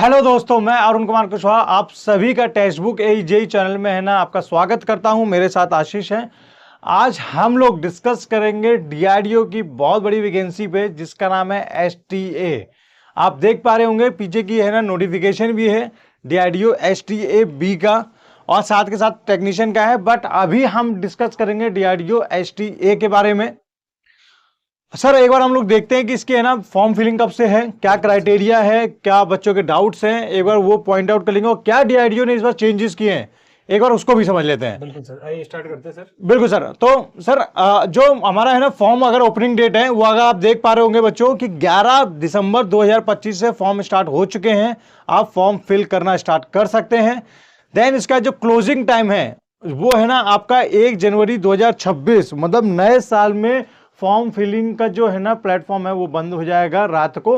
Hello दोस्तों, मैं अरुण कुमार कुशवाहा आप सभी का टेक्स्ट बुक जेई चैनल में है ना आपका स्वागत करता हूं। मेरे साथ आशीष हैं। आज हम लोग डिस्कस करेंगे डीआरडीओ की बहुत बड़ी वैकेंसी पे जिसका नाम है एसटीए। आप देख पा रहे होंगे पीछे की है ना नोटिफिकेशन भी है डीआरडीओ एसटीए बी का और साथ के साथ टेक्नीशियन का है। बट अभी हम डिस्कस करेंगे डीआरडीओ एसटीए के बारे में। सर एक बार हम लोग देखते हैं कि इसके है ना फॉर्म फिलिंग कब से है, क्या क्राइटेरिया है, क्या बच्चों के डाउट्स हैं, एक बार वो पॉइंट आउट कर लेंगे और क्या डीआरडीओ ने इस बार चेंजेस किए हैं एक बार उसको भी समझ लेते हैं। बिल्कुल सर, आइए स्टार्ट करते हैं सर। बिल्कुल सर। तो सर जो हमारा है ना फॉर्म अगर ओपनिंग डेट है वो अगर आप देख पा रहे होंगे बच्चों कि 11 दिसंबर 2025 से फॉर्म स्टार्ट हो चुके हैं। आप फॉर्म फिल करना स्टार्ट कर सकते हैं। देन इसका जो क्लोजिंग टाइम है वो है ना आपका 1 जनवरी 2026, मतलब नए साल में फॉर्म फिलिंग का जो है ना प्लेटफॉर्म है वो बंद हो जाएगा रात को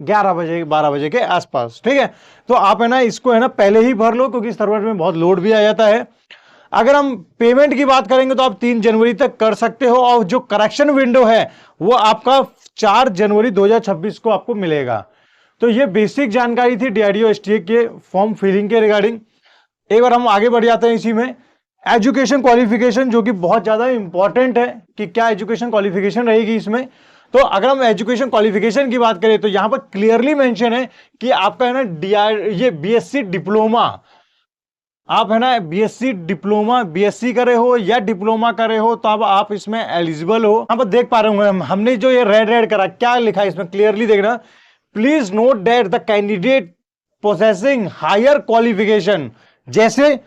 11 बजे 12 बजे के आसपास। ठीक है, तो आप है ना इसको है ना पहले ही भर लो क्योंकि सर्वर में बहुत लोड भी आ जाता है। अगर हम पेमेंट की बात करेंगे तो आप 3 जनवरी तक कर सकते हो और जो करेक्शन विंडो है वो आपका 4 जनवरी 2026 को आपको मिलेगा। तो ये बेसिक जानकारी थी डीआरडीओ एसटीए के फॉर्म फिलिंग के रिगार्डिंग। एक बार हम आगे बढ़ जाते हैं इसी में एजुकेशन क्वालिफिकेशन, जो कि बहुत ज्यादा इंपॉर्टेंट है कि क्या एजुकेशन क्वालिफिकेशन रहेगी इसमें। तो अगर हम एजुकेशन क्वालिफिकेशन की बात करें तो यहां पर क्लियरली मेंशन है कि आपका है ना ये बीएससी डिप्लोमा, आप है ना बीएससी डिप्लोमा बीएससी करे हो या डिप्लोमा करे हो तो अब आप इसमें एलिजिबल हो। यहां पर देख पा रहे होंगे हमने जो ये रेड रेड करा क्या लिखा है इसमें क्लियरली देखना। Please note that the candidate possessing higher qualification, जैसे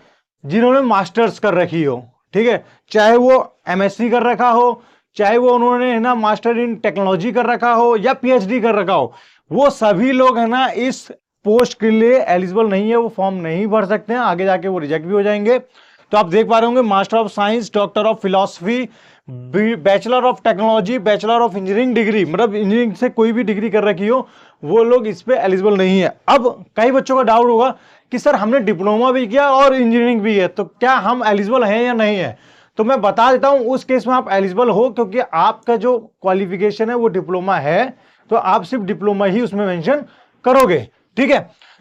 जिन्होंने मास्टर्स कर रखी हो, ठीक है, चाहे वो एमएससी कर रखा हो, चाहे वो उन्होंने है ना मास्टर इन टेक्नोलॉजी कर रखा हो या पीएचडी कर रखा हो, वो सभी लोग है ना इस पोस्ट के लिए एलिजिबल नहीं है, वो फॉर्म नहीं भर सकते हैं, आगे जाके वो रिजेक्ट भी हो जाएंगे। तो आप देख पा रहे होंगे master of science, doctor of philosophy, bachelor of technology, bachelor of engineering degree, मतलब इंजीनियरिंग से कोई भी डिग्री कर रखी हो वो लोग इस पे एलिजिबल नहीं है। अब कई बच्चों का डाउट होगा कि सर हमने डिप्लोमा भी किया और इंजीनियरिंग भी है तो क्या हम एलिजिबल हैं या नहीं है। तो मैं बता देता हूं उस केस में आप एलिजिबल हो क्योंकि आपका जो क्वालिफिकेशन है वो डिप्लोमा है, तो आप सिर्फ डिप्लोमा ही उसमें मेंशन करोगे। ठीक है,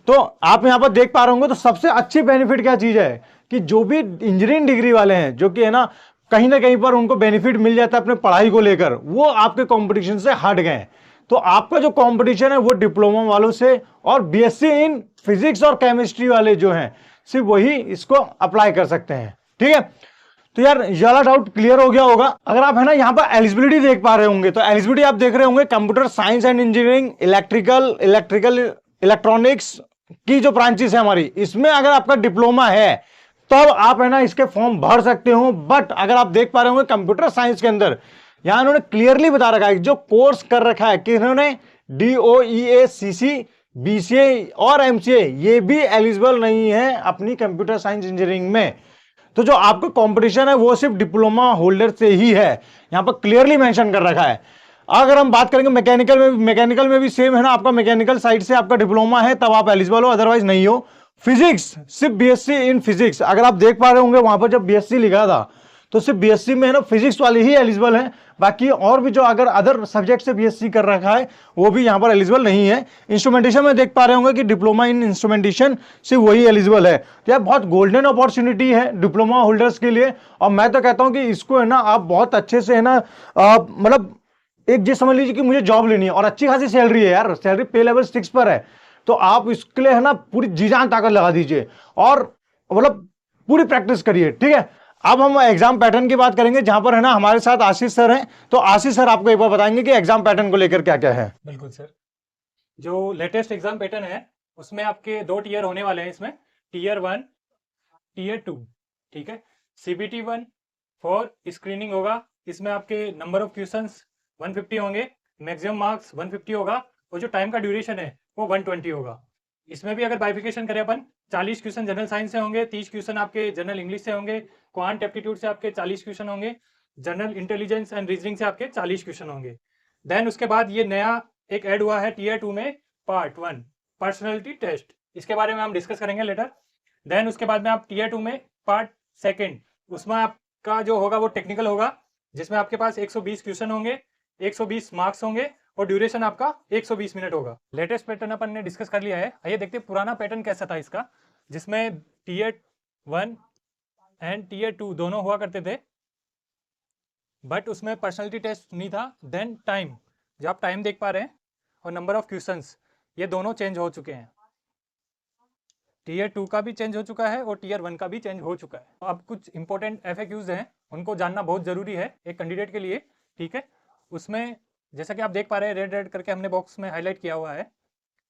तो आप यहां पर देख पा रहे होंगे। तो सबसे अच्छी बेनिफिट क्या चीज है कि जो भी इंजीनियरिंग डिग्री वाले हैं जो कि है ना कहीं पर उनको बेनिफिट मिल जाता है अपने पढ़ाई को लेकर, वो आपके कंपटीशन से हट गए। तो आपका जो कंपटीशन है वो डिप्लोमा वालों से और बीएससी इन फिजिक्स और केमिस्ट्री वाले जो हैं सिर्फ वही इसको अप्लाई कर सकते हैं। ठीक है, तो यार ये वाला डाउट क्लियर हो गया होगा। अगर आप है ना यहाँ पर एलिजिबिलिटी देख पा रहे होंगे तो एलिजिबिलिटी आप देख रहे होंगे computer science and engineering, electronics की जो ब्रांचेस है हमारी, इसमें अगर आपका डिप्लोमा है तब तो आप है ना इसके फॉर्म भर सकते हो। बट अगर आप देख पा रहे होंगे कंप्यूटर साइंस के अंदर यहां इन्होंने क्लियरली बता रखा है जो कोर्स कर रखा है कि इन्होंने डीओईए, सीसी, बीसीए और एमसीए, ये भी एलिजिबल नहीं है अपनी कंप्यूटर साइंस इंजीनियरिंग में। तो जो आपका कंपटीशन है वो सिर्फ डिप्लोमा होल्डर से ही है, यहां पर क्लियरली मेंशन कर रखा है। अगर हम बात करेंगे मैकेनिकल में भी सेम है ना, आपका मैकेनिकल साइड से आपका डिप्लोमा है तब आप एलिजिबल हो, अदरवाइज नहीं हो। फिजिक्स सिर्फ बीएससी इन फिजिक्स, अगर आप देख पा रहे होंगे वहां पर जब बीएससी लिखा था तो सिर्फ बीएससी में है ना फिजिक्स वाले ही एलिजिबल हैं, बाकी और भी जो अगर अदर सब्जेक्ट से बीएससी कर रखा है वो भी यहां पर एलिजिबल नहीं है। इंस्ट्रूमेंटेशन में देख पा रहे होंगे कि डिप्लोमा इन इंस्ट्रूमेंटेशन सिर्फ वही एलिजिबल है। तो यार बहुत गोल्डन अपॉर्चुनिटी है डिप्लोमा होल्डर्स के लिए और मैं तो कहता हूं कि इसको है ना आप बहुत अच्छे से है ना मतलब एक जी समझ लीजिए कि मुझे जॉब लेनी है और अच्छी खासी सैलरी है यार, सैलरी पे लेवल 6 पर है, तो आप इसके लिए है ना पूरी जी जान ताकत लगा दीजिए और मतलब पूरी प्रैक्टिस करिए। ठीक है, अब हम एग्जाम पैटर्न की बात करेंगे जहां पर है ना हमारे साथ आशीष सर हैं। तो आशीष सर आपको एक बार बताएंगे कि एग्जाम पैटर्न को लेकर क्या क्या है। बिल्कुल सर, जो लेटेस्ट एग्जाम पैटर्न है उसमें आपके 2 टीयर होने वाले हैं। इसमें टीयर 1, टीयर 2, ठीक है। सीबीटी 1 फॉर स्क्रीनिंग होगा, इसमें आपके नंबर ऑफ क्वेश्चंस 150 होंगे, मैक्सिमम मार्क्स 150 होगा और जो टाइम का ड्यूरेशन है वो 120 होगा। इसमें भी अगर बाइफिकेशन करें अपन, 40 क्वेश्चन जनरल साइंस से होंगे, 30 क्वेश्चन आपके जनरल इंग्लिश से होंगे, क्वांट एप्टीट्यूड से आपके 40 क्वेश्चन होंगे, जनरल इंटेलिजेंस एंड रीजनिंग से आपके 40 क्वेश्चन होंगे। देन उसके बाद ये नया एक ऐड हुआ है टीयर 2 में, पार्ट 1 पर्सनैलिटी टेस्ट, इसके बारे में हम डिस्कस करेंगे लेटर। देन उसके बाद में आप टीयर 2 में पार्ट 2, उसमें आपका जो होगा वो टेक्निकल होगा, जिसमें आपके पास 120 क्वेश्चन होंगे, 120 मार्क्स होंगे और ड्यूरेशन आपका 120 मिनट होगा। लेटेस्ट पैटर्न अपन ने डिस्कस कर लिया है। आइए देखते हैं पुराना पैटर्न कैसा था इसका, जिसमें टीयर 1 एंड टीयर 2 दोनों हुआ करते थे, बट उसमें पर्सनैलिटी टेस्ट नहीं था। देन टाइम, जो आप टाइम देख पा रहे हैं, और नंबर ऑफ क्वेश्चंस, ये दोनों चेंज हो चुके हैं। टीयर 2 का भी चेंज हो चुका है और टीयर 1 का भी चेंज हो चुका है। अब कुछ इंपॉर्टेंट FAQs हैं, उनको जानना बहुत ज़रूरी है एक कैंडिडेट के लिए, ठीक है। उसमें जैसा कि आप देख पा रहे हैं, रेड रेड करके हमने बॉक्स में हाईलाइट किया हुआ है,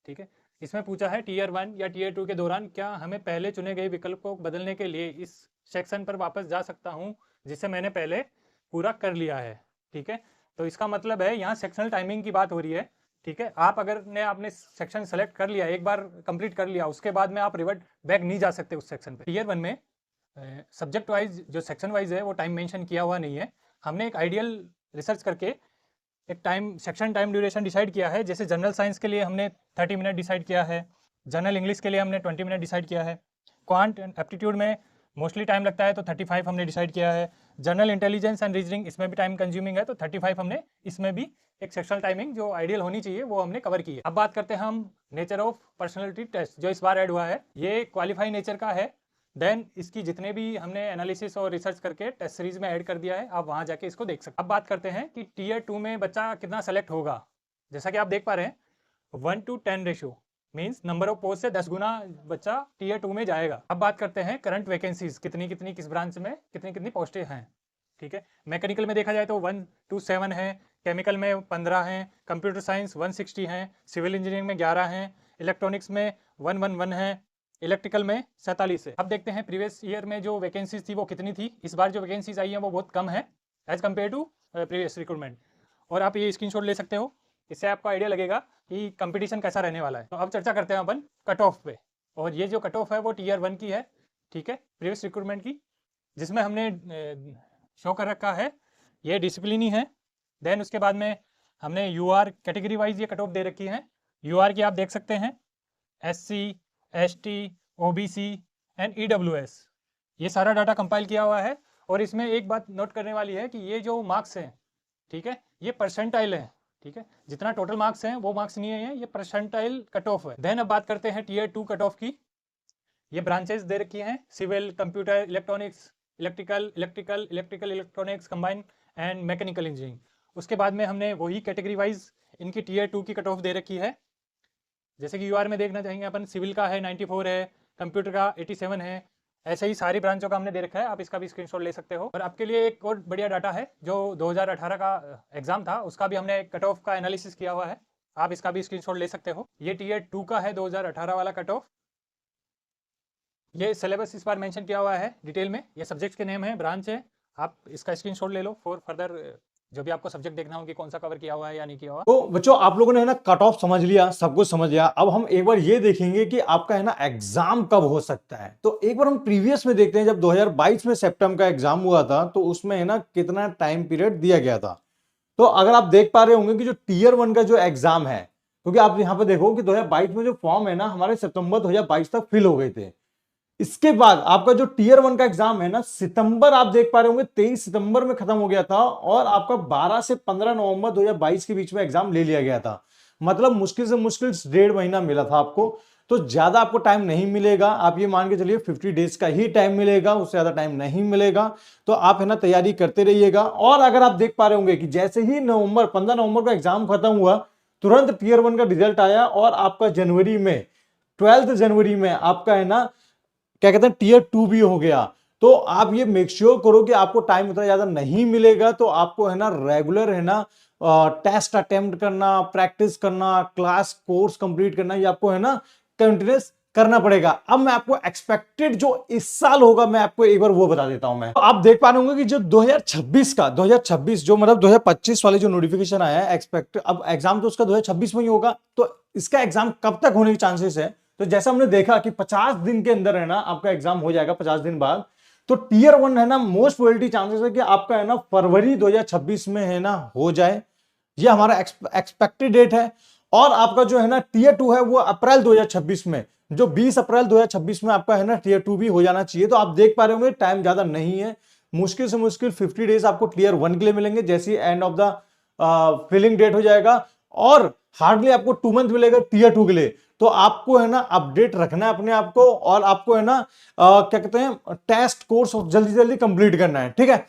ठीक है। इसमें पूछा है टीयर 1 या टीयर 2 के दौरान क्या हमें पहले चुने गए विकल्प को बदलने के लिए इस सेक्शन पर वापस जा सकता हूँ जिसे मैंने पहले पूरा कर लिया है, ठीक है। तो इसका मतलब है यहाँ सेक्शनल टाइमिंग की बात हो रही है, ठीक है। आप अगर ने आपने सेक्शन सेलेक्ट कर लिया, एक बार कंप्लीट कर लिया, उसके बाद में आप रिवर्ट बैक नहीं जा सकते उस सेक्शन पे। टीयर 1 में सब्जेक्ट वाइज जो सेक्शन वाइज है वो टाइम मेंशन किया हुआ नहीं है। हमने एक आइडियल रिसर्च करके एक time section time duration decide किया है। जैसे जनरल साइंस के लिए हमने 30 मिनट डिसाइड किया है, जनरल इंग्लिश के लिए हमने 20 मिनट डिसाइड किया है, क्वांट एंड एप्टीट्यूड में मोस्टली टाइम लगता है तो 35 हमने डिसाइड किया है, जनरल इंटेलिजेंस एंड रीजनिंग इसमें भी टाइम कंज्यूमिंग है तो 35 हमने इसमें भी एक सेक्शनल टाइमिंग जो आइडियल होनी चाहिए वो हमने कवर की है। अब बात करते हैं हम नेचर ऑफ पर्सनैलिटी टेस्ट, जो इस बार ऐड हुआ है। ये क्वालिफाई नेचर का है। देन इसकी जितने भी हमने एनालिसिस और रिसर्च करके टेस्ट सीरीज में ऐड कर दिया है, आप वहां जाके इसको देख सकते हैं। अब बात करते हैं कि टीयर 2 में बच्चा कितना सेलेक्ट होगा। जैसा कि आप देख पा रहे हैं 1:10 ratio means number of post से 10 गुना बच्चा टीयर 2 में जाएगा। अब बात करते हैं करंट वैकेंसीज, कितनी कितनी किस ब्रांच में कितनी कितनी पोस्टें हैं, ठीक है। मैकेनिकल में देखा जाए तो 127 है, केमिकल में 15 हैं, कंप्यूटर साइंस 160 हैं, सिविल इंजीनियरिंग में 11 हैं, इलेक्ट्रॉनिक्स में 111 है, इलेक्ट्रिकल में 47 है। अब देखते हैं प्रीवियस ईयर में जो वैकेंसीज थी वो कितनी थी। इस बार जो वैकेंसीज आई हैं वो बहुत कम है as compare to previous recruitment. और आप ये स्क्रीनशॉट ले सकते हो, इससे आपको आइडिया लगेगा कि कंपटीशन कैसा रहने वाला है। तो अब चर्चा करते हैं अपन कट ऑफ पे, और ये जो कट ऑफ है वो टीयर 1 की है, ठीक है, प्रीवियस रिक्रूटमेंट की, जिसमें हमने शो कर रखा है ये डिसिप्लिन ही है। देन उसके बाद में हमने UR कैटेगरी वाइज ये कट ऑफ दे रखी है। UR की आप देख सकते हैं SC, ST, OBC and EWS, ये सारा डाटा कंपाइल किया हुआ है। और इसमें एक बात नोट करने वाली है कि ये जो मार्क्स हैं, ठीक है, ये परसेंटाइल है, ठीक है, जितना टोटल मार्क्स हैं वो मार्क्स नहीं है, ये परसेंटाइल कट ऑफ है। देन अब बात करते हैं टीयर 2 कट ऑफ की। ये ब्रांचेस दे रखी हैं, civil, computer, electronics, electrical electronics combine and mechanical engineering. उसके बाद में हमने वही कैटेगरी वाइज इनकी टीयर 2 की कट ऑफ दे रखी है। जैसे कि UR में देखना चाहेंगे अपन, सिविल का है 94 है, कंप्यूटर का 87 है, ऐसे ही सारी ब्रांचों का हमने दे रखा है। आप इसका भी स्क्रीनशॉट ले सकते हो। और आपके लिए एक और बढ़िया डाटा है, जो 2018 का एग्जाम था उसका भी हमने कट ऑफ का एनालिसिस किया हुआ है, आप इसका भी स्क्रीनशॉट ले सकते हो। ये टीयर 2 का है 2018 वाला कट ऑफ। ये सिलेबस इस बार मेंशन किया हुआ है डिटेल में, ये सब्जेक्ट्स के नेम है, ब्रांच है, आप इसका स्क्रीनशॉट ले लो फॉर फर्दर जो भी आपको सब्जेक्ट देखना हो कि कौन सा कवर किया हुआ है या नहीं किया हुआ। तो बच्चों आप लोगों ने है ना कट ऑफ समझ लिया, सब कुछ समझ लिया। अब हम एक बार ये देखेंगे कि आपका है ना एग्जाम कब हो सकता है। तो एक बार हम प्रीवियस में देखते हैं, जब 2022 में सितंबर का एग्जाम हुआ था तो उसमें है ना कितना टाइम पीरियड दिया गया था। तो अगर आप देख पा रहे होंगे कि जो टीयर 1 का जो एग्जाम है, क्योंकि आप यहाँ पे देखो कि 2022 में जो फॉर्म है ना हमारे सितंबर 2022 तक फिल हो गए थे। इसके बाद आपका जो टीयर 1 का एग्जाम है ना, सितंबर आप देख पा रहे होंगे 23 सितंबर में खत्म हो गया था, और आपका 12 से 15 नवंबर 2022 के बीच में एग्जाम ले लिया गया था। मतलब मुश्किल से मुश्किल 1.5 महीना मिला था आपको। तो ज्यादा आपको टाइम नहीं मिलेगा, आप ये मान के चलिए 50 डेज का ही टाइम मिलेगा, उससे ज्यादा टाइम नहीं मिलेगा। तो आप है ना तैयारी करते रहिएगा। और अगर आप देख पा रहे होंगे कि जैसे ही 15 नवंबर का एग्जाम खत्म हुआ, तुरंत टीयर 1 का रिजल्ट आया, और आपका जनवरी में 12 जनवरी में आपका है ना क्या कहते हैं टीयर 2 भी हो गया। तो आप ये मेक श्योर करो कि आपको टाइम उतना ज्यादा नहीं मिलेगा, तो आपको है ना रेगुलर है ना टेस्ट अटेम्प्ट करना, प्रैक्टिस करना, क्लास कोर्स कंप्लीट करना, ये आपको है ना कंटिन्यूस करना पड़ेगा। अब मैं आपको एक्सपेक्टेड जो इस साल होगा मैं आपको एक बार वो बता देता हूं। मैं तो आप देख पा रहे होंगे कि जो 2026 जो मतलब 2025 वाले जो नोटिफिकेशन आया है एक्सपेक्ट, अब एग्जाम तो उसका 2026 में ही होगा। तो इसका एग्जाम कब तक होने के चांसेस है, तो जैसा हमने देखा कि 50 दिन के अंदर है ना आपका एग्जाम हो जाएगा 50 दिन बाद। तो टीयर 1 है ना मोस्ट प्रोबेबिलिटी चांसेस है कि आपका है ना फरवरी 2026 में है ना हो जाए, ये हमारा एक्सपेक्टेड डेट है। और आपका जो है ना टीयर 2 है वो अप्रैल 2026 में, जो 20 अप्रैल 2026 में आपका है ना टीयर 2 भी हो जाना चाहिए। तो आप देख पा रहे होंगे टाइम ज्यादा नहीं है, मुश्किल से मुश्किल 50 डेज आपको टीयर 1 के लिए मिलेंगे। जैसे end of the filling date हो जाएगा और हार्डली आपको 2 मंथ मिलेगा टीयर 2 के लिए। तो आपको है ना अपडेट रखना है अपने आप को, और आपको है ना क्या कहते हैं टेस्ट कोर्स जल्दी जल्दी कंप्लीट करना है, ठीक है।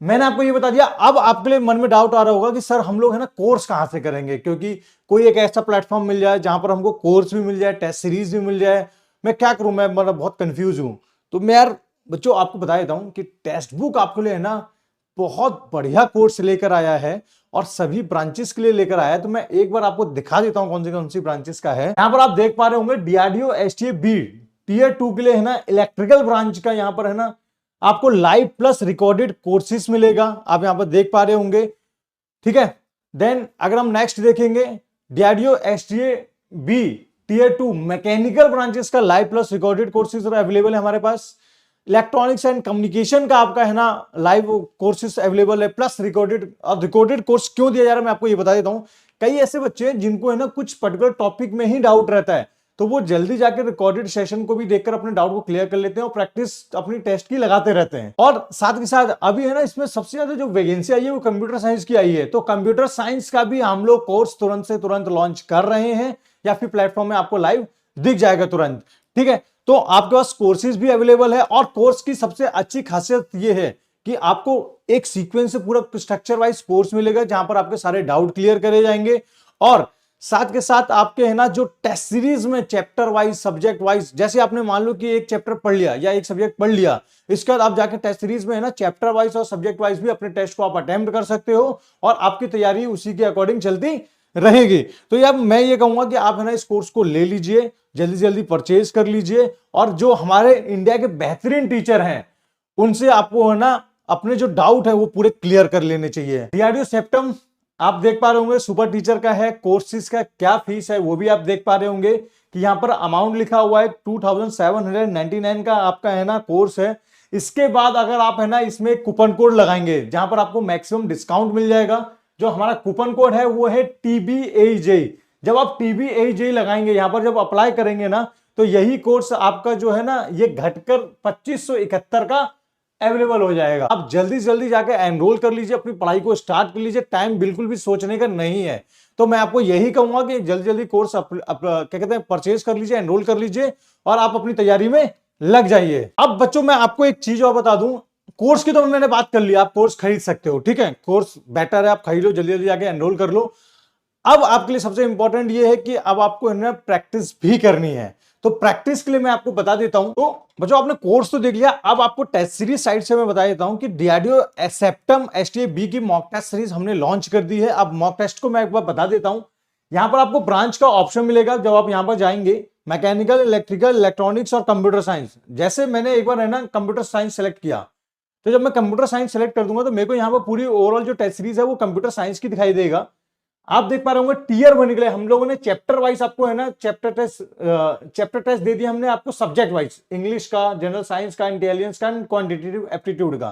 मैंने आपको ये बता दिया। अब आपके लिए मन में डाउट आ रहा होगा कि सर हम लोग है ना कोर्स कहां से करेंगे, क्योंकि कोई एक ऐसा प्लेटफॉर्म मिल जाए जहां पर हमको कोर्स भी मिल जाए, टेस्ट सीरीज भी मिल जाए, मैं क्या करूं, मैं मतलब बहुत कंफ्यूज हूं। तो मैं यार बच्चों आपको बता देता हूं कि टेक्स्ट बुक आपके लिए है ना बहुत बढ़िया कोर्स लेकर आया है, और सभी ब्रांचेस के लिए लेकर आया है। तो मैं एक बार आपको दिखा देता हूं कौन सी ब्रांचेस का है। यहां पर आप देख पा रहे होंगे डीआरडीओ एसटीए बी टीयर 2 के लिए है ना इलेक्ट्रिकल ब्रांच का यहां पर है ना आपको लाइव प्लस रिकॉर्डेड कोर्सेज मिलेगा, आप यहां पर देख पा रहे होंगे, ठीक है। देन अगर हम नेक्स्ट देखेंगे DRDO STA B tier 2 mechanical branches का live plus recorded courses available है हमारे पास। इलेक्ट्रॉनिक्स एंड कम्युनिकेशन का आपका है ना लाइव कोर्सेज अवेलेबल है प्लस रिकॉर्डेड। अब रिकॉर्डेड कोर्स क्यों दिया जा रहा है मैं आपको ये बता देता हूं। कई ऐसे बच्चे हैं जिनको है ना कुछ पर्टिकुलर टॉपिक में ही डाउट रहता है, तो वो जल्दी जाके रिकॉर्डेड सेशन को भी देखकर अपने डाउट को क्लियर कर लेते हैं और प्रैक्टिस अपनी टेस्ट की लगाते रहते हैं। और साथ के साथ अभी है ना इसमें सबसे ज्यादा जो वैकेंसी आई है वो कंप्यूटर साइंस की आई है, तो कंप्यूटर साइंस का भी हम लोग कोर्स तुरंत से तुरंत लॉन्च कर रहे हैं, या फिर प्लेटफॉर्म में आपको लाइव दिख जाएगा तुरंत, ठीक है। तो आपके पास कोर्सेज भी अवेलेबल है, और कोर्स की सबसे अच्छी खासियत यह है कि आपको एक सीक्वेंस से पूरा स्ट्रक्चर वाइज कोर्स मिलेगा जहां पर आपके सारे डाउट क्लियर करे जाएंगे, और साथ के साथ आपके है ना जो टेस्ट सीरीज में चैप्टर वाइज सब्जेक्ट वाइज, जैसे आपने मान लो कि एक चैप्टर पढ़ लिया या एक सब्जेक्ट पढ़ लिया, इसके बाद आप जाके टेस्ट सीरीज में है ना चैप्टर वाइज और सब्जेक्ट वाइज भी अपने टेस्ट को आप अटेम्प्ट कर सकते हो, और आपकी तैयारी उसी के अकॉर्डिंग चलती रहेगी। तो यार मैं ये कहूंगा कि आप है ना इस कोर्स को ले लीजिए, जल्दी जल्दी परचेज कर लीजिए, और जो हमारे इंडिया के बेहतरीन टीचर हैं उनसे आपको है ना अपने जो डाउट है वो पूरे क्लियर कर लेने चाहिए। डीआरडीओ सेप्टम आप देख पा रहे होंगे सुपर टीचर का है, कोर्सेज का क्या फीस है वो भी आप देख पा रहे होंगे कि यहाँ पर अमाउंट लिखा हुआ है 2799 का आपका है ना कोर्स है। इसके बाद अगर आप है ना इसमें कूपन कोड लगाएंगे जहां पर आपको मैक्सिमम डिस्काउंट मिल जाएगा। जो हमारा कूपन कोड है वो है TBAJ। जब आप TBAJ लगाएंगे यहां पर जब अप्लाई करेंगे ना, तो यही कोर्स आपका जो है ना ये घटकर 2571 का अवेलेबल हो जाएगा। आप जल्दी जल्दी जाके एनरोल कर लीजिए, अपनी पढ़ाई को स्टार्ट कर लीजिए, टाइम बिल्कुल भी सोचने का नहीं है। तो मैं आपको यही कहूंगा कि जल्दी जल्दी कोर्स क्या कहते हैं परचेज कर लीजिए, एनरोल कर लीजिए, और आप अपनी तैयारी में लग जाइए। अब बच्चों मैं आपको एक चीज और बता दूं, कोर्स की तो मैंने बात कर ली, आप कोर्स खरीद सकते हो, ठीक है, कोर्स बेटर है, आप खरीद लो, जल्दी जल्दी जाके एनरोल कर लो। अब आपके लिए सबसे इंपॉर्टेंट ये है कि अब आपको प्रैक्टिस भी करनी है। तो प्रैक्टिस के लिए मैं आपको बता देता हूं। तो बच्चों आपने कोर्स तो देख लिया, अब आपको टेस्ट सीरीज साइट से मैं बता देता हूं कि डीआरडीओ सेप्टम एसटीए बी की मॉक टेस्ट सीरीज हमने लॉन्च कर दी है। अब मॉक टेस्ट को मैं एक बार बता देता हूं। यहां पर आपको ब्रांच का ऑप्शन मिलेगा, जब आप यहां पर जाएंगे मैकेनिकल, इलेक्ट्रिकल, इलेक्ट्रॉनिक्स और कंप्यूटर साइंस। जैसे मैंने एक बार है ना कंप्यूटर साइंस सेलेक्ट किया, तो जब मैं कंप्यूटर साइंस सेलेक्ट कर दूंगा तो मेरे को यहाँ पर पूरी ओवरऑल जो टेस्ट सीरीज है वो कंप्यूटर साइंस की दिखाई देगा। आप देख पा रहे होंगे टीयर 1 के लिए हम लोगों ने चैप्टर वाइज आपको है ना चैप्टर टेस्ट दे दिया हमने आपको सब्जेक्ट वाइज, इंग्लिश का, जनरल साइंस का, इंटेलिजेंस का, क्वांटिटेटिव एप्टीट्यूड का।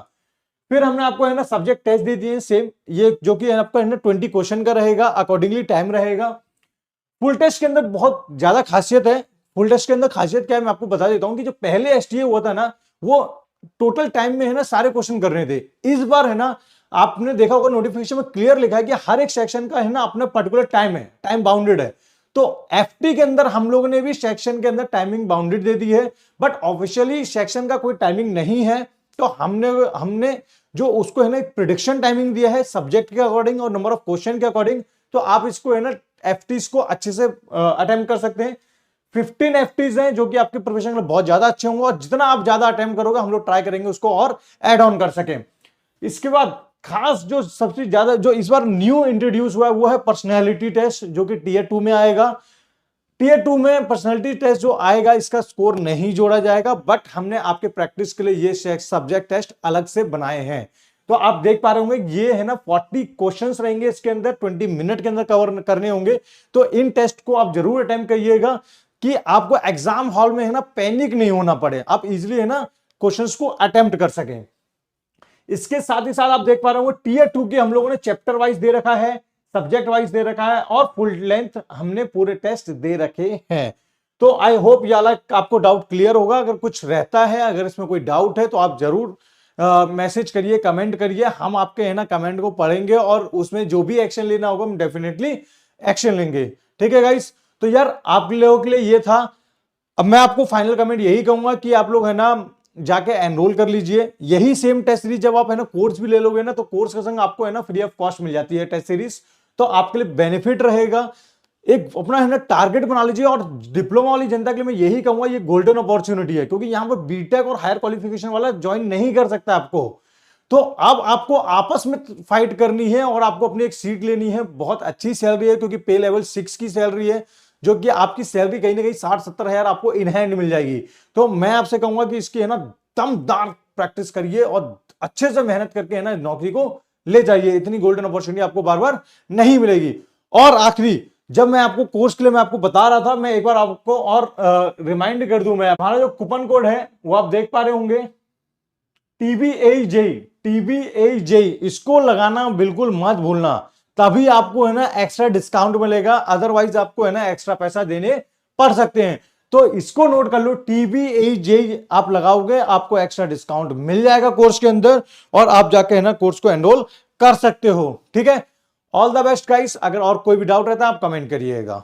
फिर हमने आपको है ना सब्जेक्ट टेस्ट दे दिए सेम, ये जो कि आपका है ना 20 क्वेश्चन का रहेगा, अकॉर्डिंगली टाइम रहेगा। फुल टेस्ट के अंदर बहुत ज्यादा खासियत है। फुल टेस्ट के अंदर खासियत क्या है मैं आपको बता देता हूं कि जो पहले एसटीए हुआ था ना वो टोटल टाइम में है ना सारे क्वेश्चन करने थे। इस बार है ना आपने देखा होगा नोटिफिकेशन में क्लियर लिखा है कि हर एक सेक्शन का है ना अपना पर्टिकुलर टाइम है, टाइम बाउंडेड है। तो एफटी के अंदर हम लोगों ने भी सेक्शन के अंदर टाइमिंग बाउंडेड दे दी है, बट ऑफिशियली सेक्शन का कोई टाइमिंग नहीं है। तो हमने जो उसको है ना प्रिडिक्शन टाइमिंग दिया है सब्जेक्ट के अकॉर्डिंग और नंबर ऑफ क्वेश्चन के अकॉर्डिंग। तो आप इसको है ना एफटीज को अच्छे से अटेम्प्ट कर सकते हैं। 15 एफटीज हैं जो कि आपके प्रोफेशन के लिए बहुत ज्यादा अच्छे होंगे, और जितना आप ज्यादा अटेम्प्ट करोगे हम लोग ट्राई करेंगे उसको और एड ऑन कर सकें। इसके बाद खास जो सबसे ज्यादा जो इस बार न्यू इंट्रोड्यूस हुआ है वो है पर्सनैलिटी टेस्ट, जो कि टीयर 2 में आएगा। टीयर 2 में पर्सनैलिटी टेस्ट जो आएगा इसका स्कोर नहीं जोड़ा जाएगा, बट हमने आपके प्रैक्टिस के लिए ये सब्जेक्ट टेस्ट अलग से बनाए हैं। तो आप देख पा रहे होंगे ये है ना 40 क्वेश्चंस रहेंगे इसके अंदर, 20 मिनट के अंदर कवर करने होंगे। तो इन टेस्ट को आप जरूर अटेम्प्ट करिएगा कि आपको एग्जाम हॉल में है ना पैनिक नहीं होना पड़े, आप इजीली है ना क्वेश्चंस को अटेम्प्ट कर सकें। इसके साथ ही साथ आप देख पा रहे होंगे टीयर 2 के हम लोगों ने चैप्टर वाइज दे रखा है, सब्जेक्ट वाइज दे रखा है, और फुल लेंथ हमने पूरे टेस्ट दे रखे हैं। तो आई होप ये आपको डाउट क्लियर होगा। अगर कुछ रहता है, अगर इसमें कोई डाउट है तो आप जरूर मैसेज करिए, कमेंट करिए, हम आपके है ना कमेंट को पढ़ेंगे और उसमें जो भी एक्शन लेना होगा हम डेफिनेटली एक्शन लेंगे। ठीक है गाइस, तो यार आप लोगों के लिए ये था। अब मैं आपको फाइनल कमेंट यही कहूंगा कि आप लोग है ना जाके एनरोल कर लीजिए। यही सेम टेस्ट सीरीज जब आप है ना कोर्स भी ले लोगे ना, तो कोर्स का संग आपको है ना फ्री ऑफ कॉस्ट मिल जाती है टेस्ट सीरीज, तो आपके लिए बेनिफिट रहेगा। एक अपना है ना टारगेट बना लीजिए। और डिप्लोमा वाली जनता के लिए मैं यही कहूंगा, ये गोल्डन अपॉर्चुनिटी है, क्योंकि यहां पर बीटेक और हायर क्वालिफिकेशन वाला ज्वाइन नहीं कर सकता आपको। तो अब आपको आपस में फाइट करनी है और आपको अपनी एक सीट लेनी है। बहुत अच्छी सैलरी है, क्योंकि पे लेवल 6 की सैलरी है, जो कि आपकी सैलरी कहीं ना कहीं 60-70 हजार आपको इन हैंड मिल जाएगी। तो मैं आपसे कहूंगा कि इसकी है ना दमदार प्रैक्टिस करिए और अच्छे से मेहनत करके है ना नौकरी को ले जाइए। इतनी गोल्डन अपॉर्चुनिटी आपको बार बार नहीं मिलेगी। और आखिरी, जब मैं आपको कोर्स के लिए मैं आपको बता रहा था, मैं एक बार आपको और रिमाइंड कर दूं, मैं हमारा जो कूपन कोड है वो आप देख पा रहे होंगे, TBAJ, इसको लगाना बिल्कुल मत भूलना, तभी आपको है ना एक्स्ट्रा डिस्काउंट मिलेगा, अदरवाइज आपको है ना एक्स्ट्रा पैसा देने पड़ सकते हैं। तो इसको नोट कर लो, TBAJ आप लगाओगे, आपको एक्स्ट्रा डिस्काउंट मिल जाएगा कोर्स के अंदर, और आप जाके है ना कोर्स को एनरोल कर सकते हो। ठीक है, ऑल द बेस्ट गाइस। अगर और कोई भी डाउट रहता है आप कमेंट करिएगा।